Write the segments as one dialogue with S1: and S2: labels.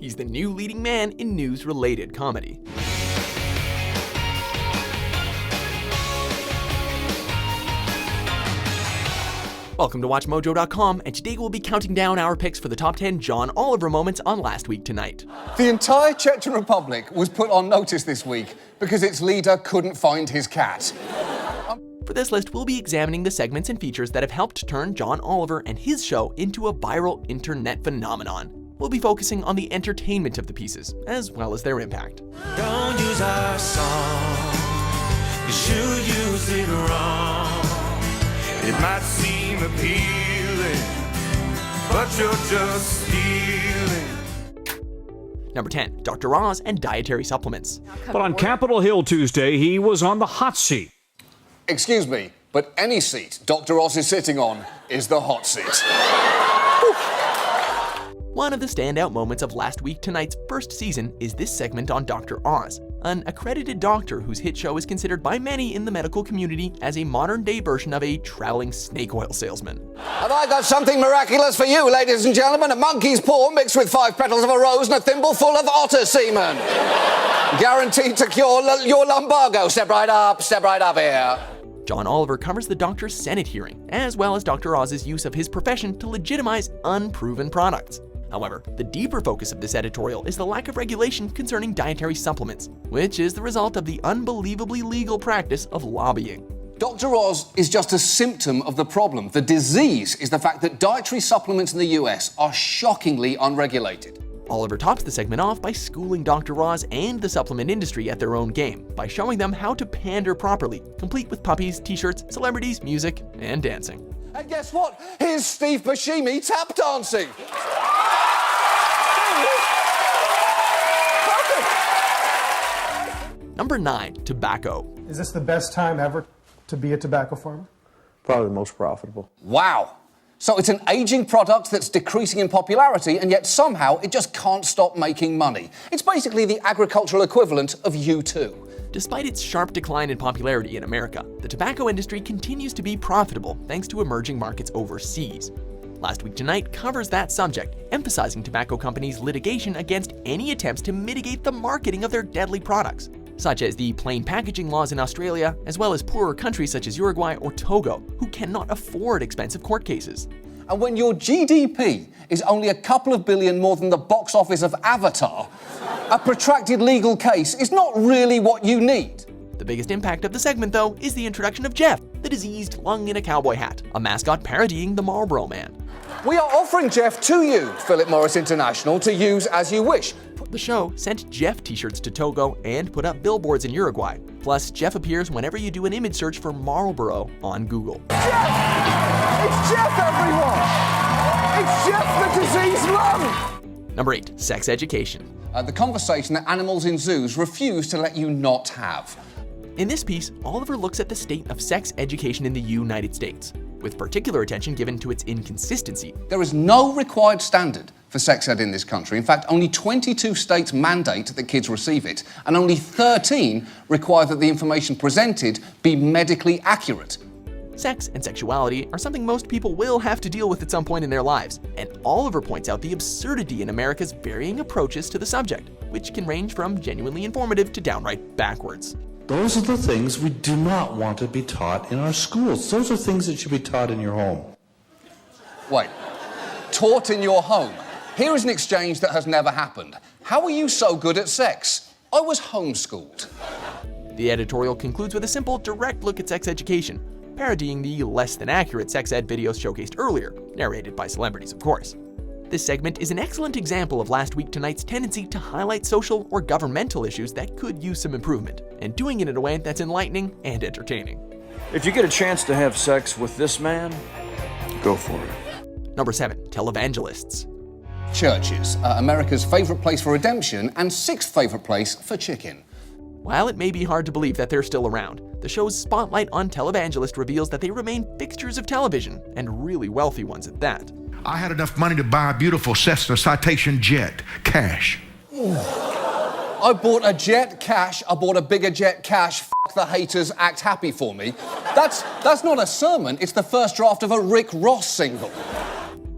S1: He's the new leading man in news-related comedy. Welcome to WatchMojo.com, and today we'll be counting down our picks for the top 10 John Oliver moments on Last Week Tonight.
S2: The entire Chechen Republic was put on notice this week because its leader couldn't find his cat.
S1: For this list, we'll be examining the segments and features that have helped turn John Oliver and his show into a viral internet phenomenon. We'll be focusing on the entertainment of the pieces, as well as their impact.
S3: Don't use our song, 'cause you use it wrong. It might seem appealing, but you're just stealing.
S1: Number 10, Dr. Oz and Dietary Supplements.
S4: But on Capitol Hill Tuesday, he was on the hot seat.
S2: Excuse me, but any seat Dr. Oz is sitting on is the hot seat.
S1: One of the standout moments of Last Week Tonight's first season is this segment on Dr. Oz, an accredited doctor whose hit show is considered by many in the medical community as a modern-day version of a traveling snake oil salesman.
S2: Have I got something miraculous for you, ladies and gentlemen? A monkey's paw mixed with 5 petals of a rose and a thimble full of otter semen. Guaranteed to cure your lumbago. Step right up here.
S1: John Oliver covers the doctor's Senate hearing, as well as Dr. Oz's use of his profession to legitimize unproven products. However, the deeper focus of this editorial is the lack of regulation concerning dietary supplements, which is the result of the unbelievably legal practice of lobbying.
S2: Dr. Oz is just a symptom of the problem. The disease is the fact that dietary supplements in the US are shockingly unregulated.
S1: Oliver tops the segment off by schooling Dr. Oz and the supplement industry at their own game by showing them how to pander properly, complete with puppies, t-shirts, celebrities, music, and dancing.
S2: And guess what? Here's Steve Buscemi tap dancing.
S1: Number 9, tobacco.
S5: Is this the best time ever to be a tobacco farmer?
S6: Probably the most profitable.
S2: Wow. So it's an aging product that's decreasing in popularity, and yet somehow it just can't stop making money. It's basically the agricultural equivalent of U2.
S1: Despite its sharp decline in popularity in America, the tobacco industry continues to be profitable thanks to emerging markets overseas. Last Week Tonight covers that subject, emphasizing tobacco companies' litigation against any attempts to mitigate the marketing of their deadly products, such as the plain packaging laws in Australia, as well as poorer countries such as Uruguay or Togo, who cannot afford expensive court cases.
S2: And when your GDP is only a couple of billion more than the box office of Avatar, a protracted legal case is not really what you need.
S1: The biggest impact of the segment, though, is the introduction of Jeff, the diseased lung in a cowboy hat, a mascot parodying the Marlboro Man.
S2: We are offering Jeff to you, Philip Morris International, to use as you wish.
S1: The show sent Jeff t-shirts to Togo and put up billboards in Uruguay. Plus, Jeff appears whenever you do an image search for Marlboro on Google.
S2: Jeff! It's Jeff, everyone! It's Jeff the diseased lung!
S1: Number 8, sex education.
S2: The conversation that animals in zoos refuse to let you not have.
S1: In this piece, Oliver looks at the state of sex education in the United States, with particular attention given to its inconsistency.
S2: There is no required standard for sex ed in this country. In fact, only 22 states mandate that kids receive it, and only 13 require that the information presented be medically accurate.
S1: Sex and sexuality are something most people will have to deal with at some point in their lives, and Oliver points out the absurdity in America's varying approaches to the subject, which can range from genuinely informative to downright backwards.
S7: Those are the things we do not want to be taught in our schools. Those are things that should be taught in your home.
S2: Wait, taught in your home? Here is an exchange that has never happened. How are you so good at sex? I was homeschooled.
S1: The editorial concludes with a simple, direct look at sex education, parodying the less than accurate sex ed videos showcased earlier, narrated by celebrities, of course. This segment is an excellent example of Last Week Tonight's tendency to highlight social or governmental issues that could use some improvement, and doing it in a way that's enlightening and entertaining.
S6: If you get a chance to have sex with this man, go for it.
S1: Number 7, Televangelists.
S2: Churches, America's favourite place for redemption and 6th favourite place for chicken.
S1: While it may be hard to believe that they're still around, the show's spotlight on Televangelist reveals that they remain fixtures of television, and really wealthy ones at that.
S8: I had enough money to buy a beautiful Cessna Citation jet, cash.
S2: I bought a jet, cash. I bought a bigger jet, cash. F*** the haters, act happy for me. That's not a sermon, it's the first draft of a Rick Ross single.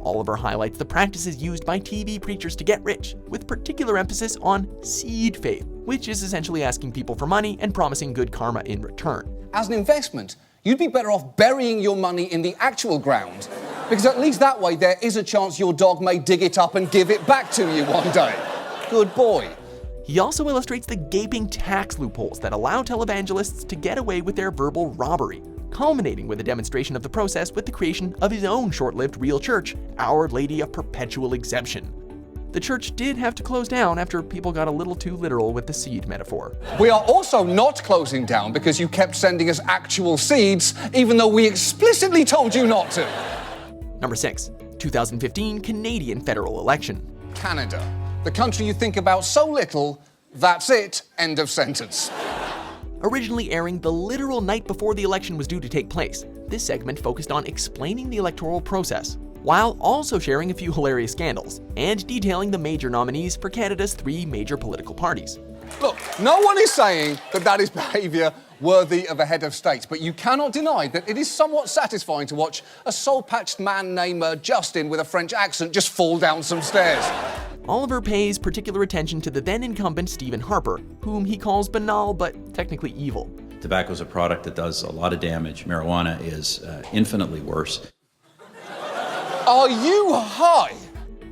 S1: Oliver highlights the practices used by TV preachers to get rich, with particular emphasis on seed faith, which is essentially asking people for money and promising good karma in return.
S2: As an investment, you'd be better off burying your money in the actual ground, because at least that way there is a chance your dog may dig it up and give it back to you one day. Good boy.
S1: He also illustrates the gaping tax loopholes that allow televangelists to get away with their verbal robbery, culminating with a demonstration of the process with the creation of his own short-lived real church, Our Lady of Perpetual Exemption. The church did have to close down after people got a little too literal with the seed metaphor.
S2: We are also not closing down because you kept sending us actual seeds, even though we explicitly told you not to.
S1: Number 6. 2015 Canadian federal election.
S2: Canada, the country you think about so little, that's it, end of sentence.
S1: Originally airing the literal night before the election was due to take place, this segment focused on explaining the electoral process, while also sharing a few hilarious scandals, and detailing the major nominees for Canada's 3 major political parties.
S2: Look, no one is saying that is behaviour worthy of a head of state, but you cannot deny that it is somewhat satisfying to watch a soul-patched man named Justin with a French accent just fall down some stairs.
S1: Oliver pays particular attention to the then-incumbent Stephen Harper, whom he calls banal but technically evil.
S9: Tobacco is a product that does a lot of damage. Marijuana is infinitely worse.
S2: Are you high?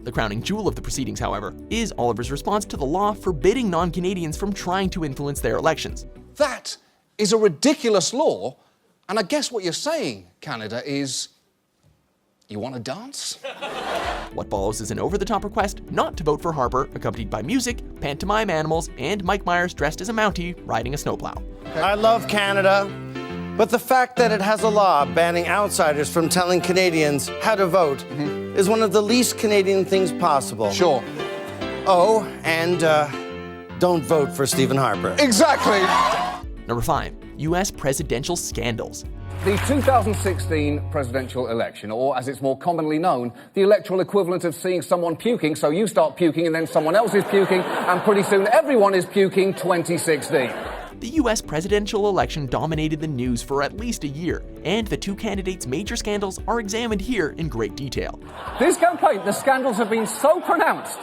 S1: The crowning jewel of the proceedings, however, is Oliver's response to the law forbidding non-Canadians from trying to influence their elections.
S2: That is a ridiculous law, and I guess what you're saying, Canada, is you want to dance?
S1: What follows is an over-the-top request not to vote for Harper, accompanied by music, pantomime animals, and Mike Myers dressed as a Mountie riding a snowplow.
S10: I love Canada, but the fact that it has a law banning outsiders from telling Canadians how to vote is one of the least Canadian things possible.
S2: Sure.
S10: Oh, and don't vote for Stephen Harper.
S2: Exactly.
S1: Number 5. U.S. presidential scandals.
S2: The 2016 presidential election, or as it's more commonly known, the electoral equivalent of seeing someone puking, so you start puking and then someone else is puking, and pretty soon everyone is puking 2016.
S1: The U.S. presidential election dominated the news for at least a year, and the 2 candidates' major scandals are examined here in great detail.
S2: This campaign, the scandals have been so pronounced.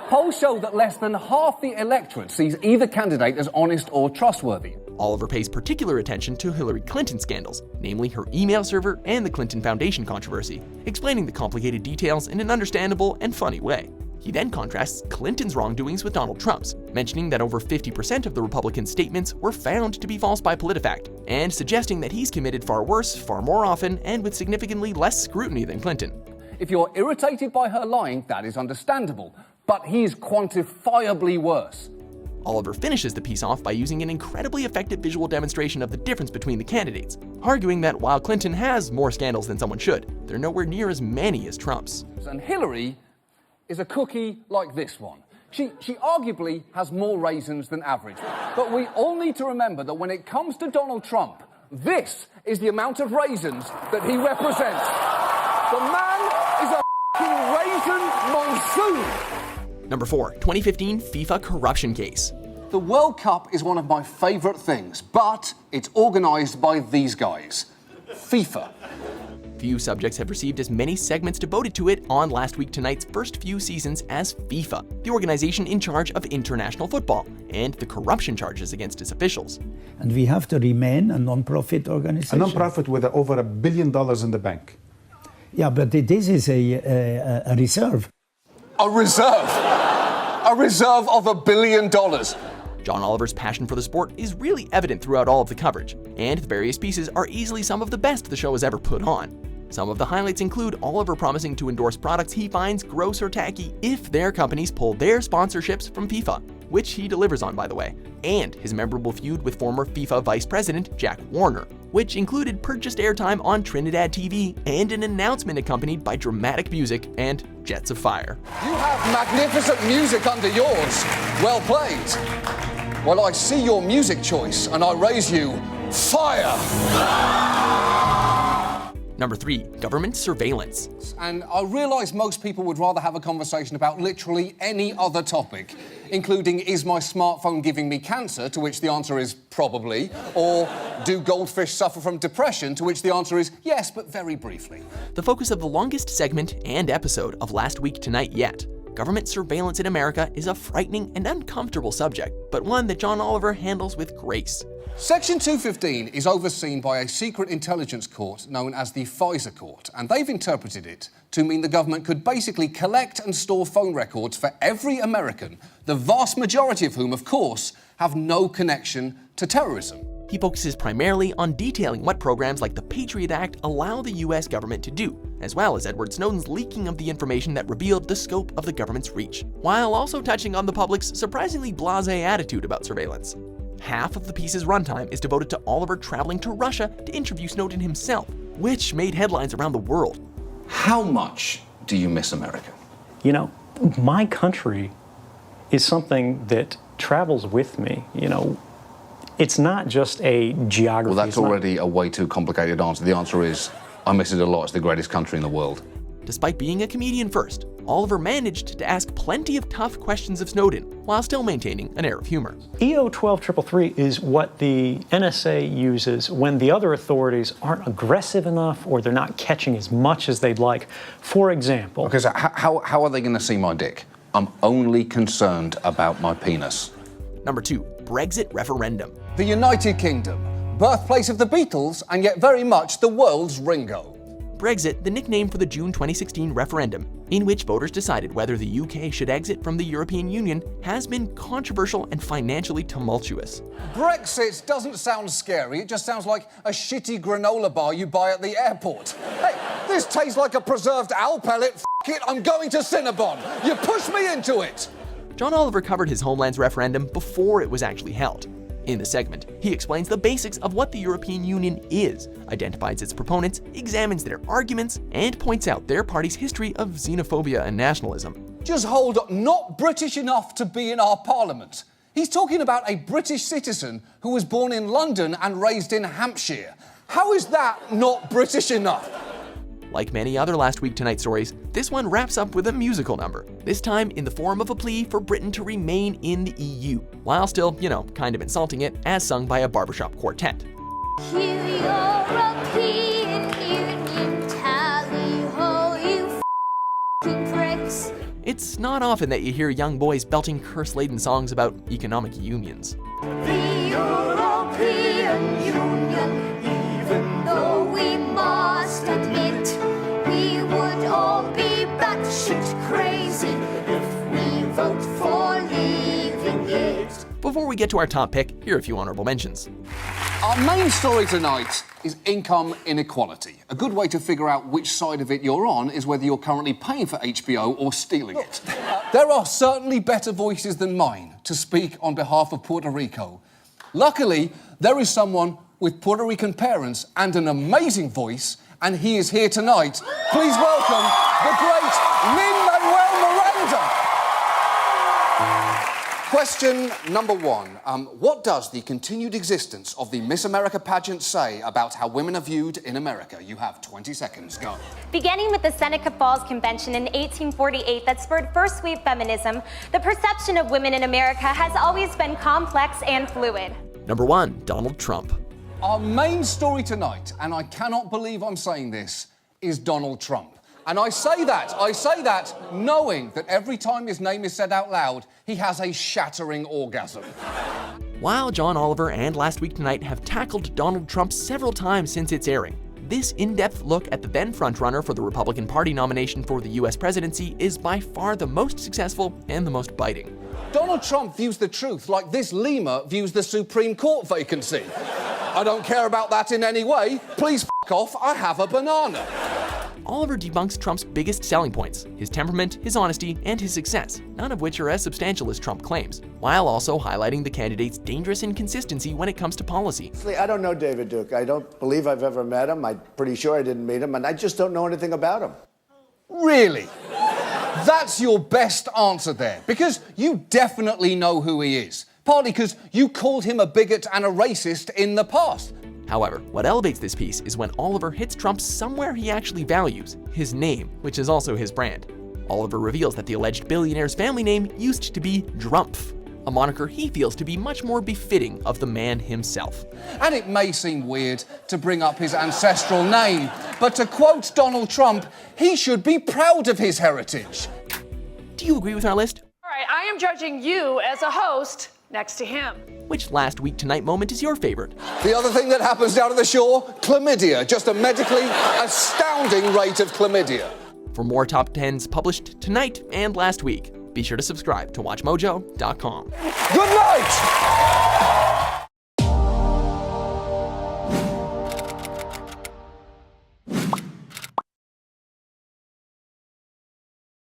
S2: Polls show that less than half the electorate sees either candidate as honest or trustworthy.
S1: Oliver pays particular attention to Hillary Clinton's scandals, namely her email server and the Clinton Foundation controversy, explaining the complicated details in an understandable and funny way. He then contrasts Clinton's wrongdoings with Donald Trump's, mentioning that over 50% of the Republicans' statements were found to be false by PolitiFact, and suggesting that he's committed far worse, far more often, and with significantly less scrutiny than Clinton.
S2: If you're irritated by her lying, that is understandable, but he's quantifiably worse.
S1: Oliver finishes the piece off by using an incredibly effective visual demonstration of the difference between the candidates, arguing that while Clinton has more scandals than someone should, they're nowhere near as many as Trump's.
S2: And Hillary is a cookie like this one. She arguably has more raisins than average. But we all need to remember that when it comes to Donald Trump, this is the amount of raisins that he represents. The man is a f***ing raisin monsoon.
S1: Number 4. 2015 FIFA corruption case.
S2: The World Cup is one of my favourite things, but it's organised by these guys. FIFA.
S1: Few subjects have received as many segments devoted to it on Last Week Tonight's first few seasons as FIFA, the organization in charge of international football, and the corruption charges against its officials.
S11: And we have to remain a non-profit organization.
S5: A non-profit with over $1 billion in the bank.
S11: Yeah, but this is a reserve.
S2: A reserve? A reserve of $1 billion.
S1: John Oliver's passion for the sport is really evident throughout all of the coverage, and the various pieces are easily some of the best the show has ever put on. Some of the highlights include Oliver promising to endorse products he finds gross or tacky if their companies pull their sponsorships from FIFA, which he delivers on, by the way, and his memorable feud with former FIFA Vice President Jack Warner, which included purchased airtime on Trinidad TV and an announcement accompanied by dramatic music and jets of fire.
S2: You have magnificent music under yours. Well played. Well, I see your music choice and I raise you fire.
S1: Number 3. Government surveillance.
S2: And I realise most people would rather have a conversation about literally any other topic, including, is my smartphone giving me cancer, to which the answer is probably, or do goldfish suffer from depression, to which the answer is yes, but very briefly.
S1: The focus of the longest segment and episode of Last Week Tonight yet. Government surveillance in America is a frightening and uncomfortable subject, but one that John Oliver handles with grace.
S2: Section 215 is overseen by a secret intelligence court known as the FISA court, and they've interpreted it to mean the government could basically collect and store phone records for every American, the vast majority of whom, of course, have no connection to terrorism.
S1: He focuses primarily on detailing what programs like the Patriot Act allow the US government to do, as well as Edward Snowden's leaking of the information that revealed the scope of the government's reach, while also touching on the public's surprisingly blasé attitude about surveillance. Half of the piece's runtime is devoted to Oliver traveling to Russia to interview Snowden himself, which made headlines around the world.
S2: How much do you miss America?
S12: You know, my country is something that travels with me, you know. It's not just a geography.
S2: Well, that's already a way too complicated answer. The answer is, I miss it a lot. It's the greatest country in the world.
S1: Despite being a comedian first, Oliver managed to ask plenty of tough questions of Snowden, while still maintaining an air of humor.
S12: EO 12333 is what the NSA uses when the other authorities aren't aggressive enough or they're not catching as much as they'd like. For example...
S2: Okay, so how are they going to see my dick? I'm only concerned about my penis.
S1: Number 2. Brexit referendum.
S2: The United Kingdom, birthplace of the Beatles, and yet very much the world's Ringo.
S1: Brexit, the nickname for the June 2016 referendum, in which voters decided whether the UK should exit from the European Union, has been controversial and financially tumultuous.
S2: Brexit doesn't sound scary, it just sounds like a shitty granola bar you buy at the airport. Hey, this tastes like a preserved owl pellet, f*** it, I'm going to Cinnabon. You push me into it.
S1: John Oliver covered his homeland's referendum before it was actually held. In the segment, he explains the basics of what the European Union is, identifies its proponents, examines their arguments, and points out their party's history of xenophobia and nationalism.
S2: Just hold up, not British enough to be in our parliament. He's talking about a British citizen who was born in London and raised in Hampshire. How is that not British enough?
S1: Like many other Last Week Tonight stories, this one wraps up with a musical number, this time in the form of a plea for Britain to remain in the EU, while still, you know, kind of insulting it, as sung by a barbershop quartet.
S13: European Union, tally-ho, you f***ing pricks.
S1: It's not often that you hear young boys belting curse-laden songs about economic unions.
S13: The European Union, even though we must admit we would all be batshit crazy if we vote for leaving it.
S1: Before we get to our top pick, here are a few honorable mentions.
S2: Our main story tonight is income inequality. A good way to figure out which side of it you're on is whether you're currently paying for HBO or stealing it. There are certainly better voices than mine to speak on behalf of Puerto Rico. Luckily, there is someone with Puerto Rican parents and an amazing voice, and he is here tonight. Please welcome the great Lin-Manuel Miranda. Question number 1. What does the continued existence of the Miss America pageant say about how women are viewed in America? You have 20 seconds. Go.
S14: Beginning with the Seneca Falls Convention in 1848 that spurred first wave feminism, the perception of women in America has always been complex and fluid.
S1: Number 1. Donald Trump.
S2: Our main story tonight, and I cannot believe I'm saying this, is Donald Trump. And I say that knowing that every time his name is said out loud, he has a shattering orgasm.
S1: While John Oliver and Last Week Tonight have tackled Donald Trump several times since its airing, this in-depth look at the then frontrunner for the Republican Party nomination for the US presidency is by far the most successful and the most biting.
S2: Donald Trump views the truth like this lemur views the Supreme Court vacancy. I don't care about that in any way. Please f*** off, I have a banana.
S1: Oliver debunks Trump's biggest selling points, his temperament, his honesty, and his success, none of which are as substantial as Trump claims, while also highlighting the candidate's dangerous inconsistency when it comes to policy.
S15: I don't know David Duke. I don't believe I've ever met him. I'm pretty sure I didn't meet him, and I just don't know anything about him.
S2: Really? That's your best answer there, because you definitely know who he is. Partly because you called him a bigot and a racist in the past.
S1: However, what elevates this piece is when Oliver hits Trump somewhere he actually values, his name, which is also his brand. Oliver reveals that the alleged billionaire's family name used to be Drumf, a moniker he feels to be much more befitting of the man himself.
S2: And it may seem weird to bring up his ancestral name, but to quote Donald Trump, he should be proud of his heritage.
S1: Do you agree with our list?
S16: All right, I am judging you as a host next to him.
S1: Which last week tonight moment is your favorite?
S2: The other thing that happens down at the shore, chlamydia. Just a medically astounding rate of chlamydia.
S1: For more top 10s published tonight and last week, be sure to subscribe to WatchMojo.com.
S2: Good night!